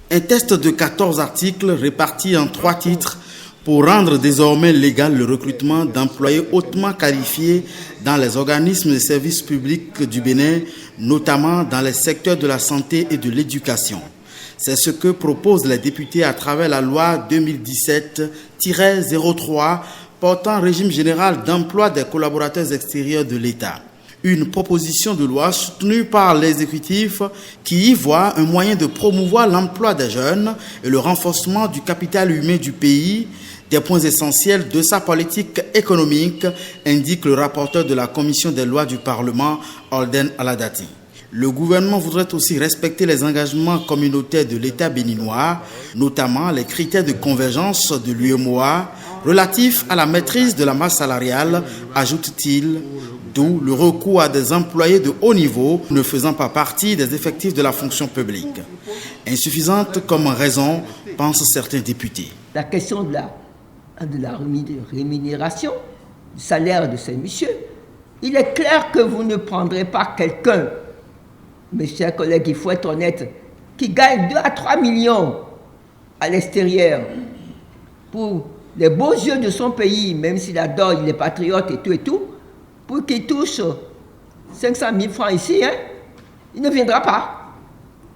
Un test de 14 articles répartis en 3 titres pour rendre désormais légal le recrutement d'employés hautement qualifiés dans les organismes et services publics du Bénin, notamment dans les secteurs de la santé et de l'éducation. C'est ce que proposent les députés à travers la loi 2017-03 portant régime général d'emploi des collaborateurs extérieurs de l'État. Une proposition de loi soutenue par l'exécutif qui y voit un moyen de promouvoir l'emploi des jeunes et le renforcement du capital humain du pays, des points essentiels de sa politique économique, indique le rapporteur de la commission des lois du Parlement, Holden Aladati. Le gouvernement voudrait aussi respecter les engagements communautaires de l'État béninois, notamment les critères de convergence de l'UEMOA relatifs à la maîtrise de la masse salariale, ajoute-t-il, d'où le recours à des employés de haut niveau ne faisant pas partie des effectifs de la fonction publique. Insuffisante comme raison, pensent certains députés. La question de la rémunération, du salaire de ces messieurs, il est clair que vous ne prendrez pas quelqu'un, mes chers collègues, il faut être honnête, qui gagne 2 à 3 millions à l'extérieur pour les beaux yeux de son pays, même s'il adore, il est patriote et tout, pour qu'il touche 500 000 francs ici, il ne viendra pas.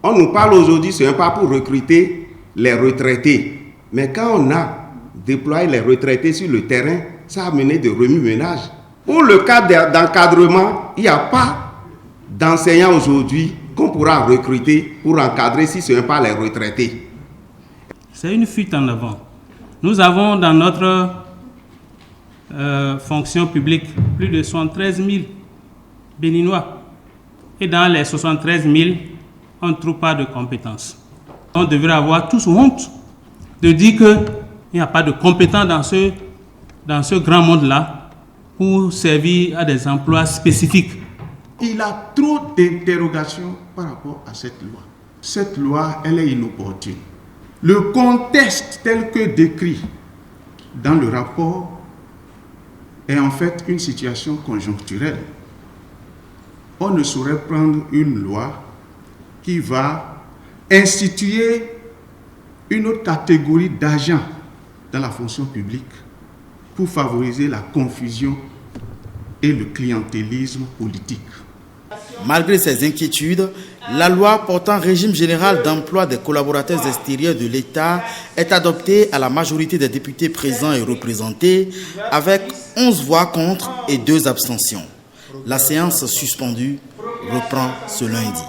On nous parle aujourd'hui, ce n'est pas pour recruter les retraités, mais quand on a déployé les retraités sur le terrain, ça a mené de remue-ménage. Pour le cas d'encadrement, il n'y a pas d'enseignants aujourd'hui qu'on pourra recruter pour encadrer si ce n'est pas les retraités. C'est une fuite en avant. Nous avons dans notre fonction publique plus de 73 000 Béninois. Et dans les 73 000, on ne trouve pas de compétences. On devrait avoir tous honte de dire qu'il n'y a pas de compétents dans ce grand monde-là pour servir à des emplois spécifiques. Il a trop d'interrogations par rapport à cette loi. Cette loi, elle est inopportune. Le contexte tel que décrit dans le rapport est en fait une situation conjoncturelle. On ne saurait prendre une loi qui va instituer une autre catégorie d'agents dans la fonction publique pour favoriser la confusion et le clientélisme politique. Malgré ces inquiétudes, la loi portant régime général d'emploi des collaborateurs extérieurs de l'État est adoptée à la majorité des députés présents et représentés avec 11 voix contre et 2 abstentions. La séance suspendue reprend ce lundi.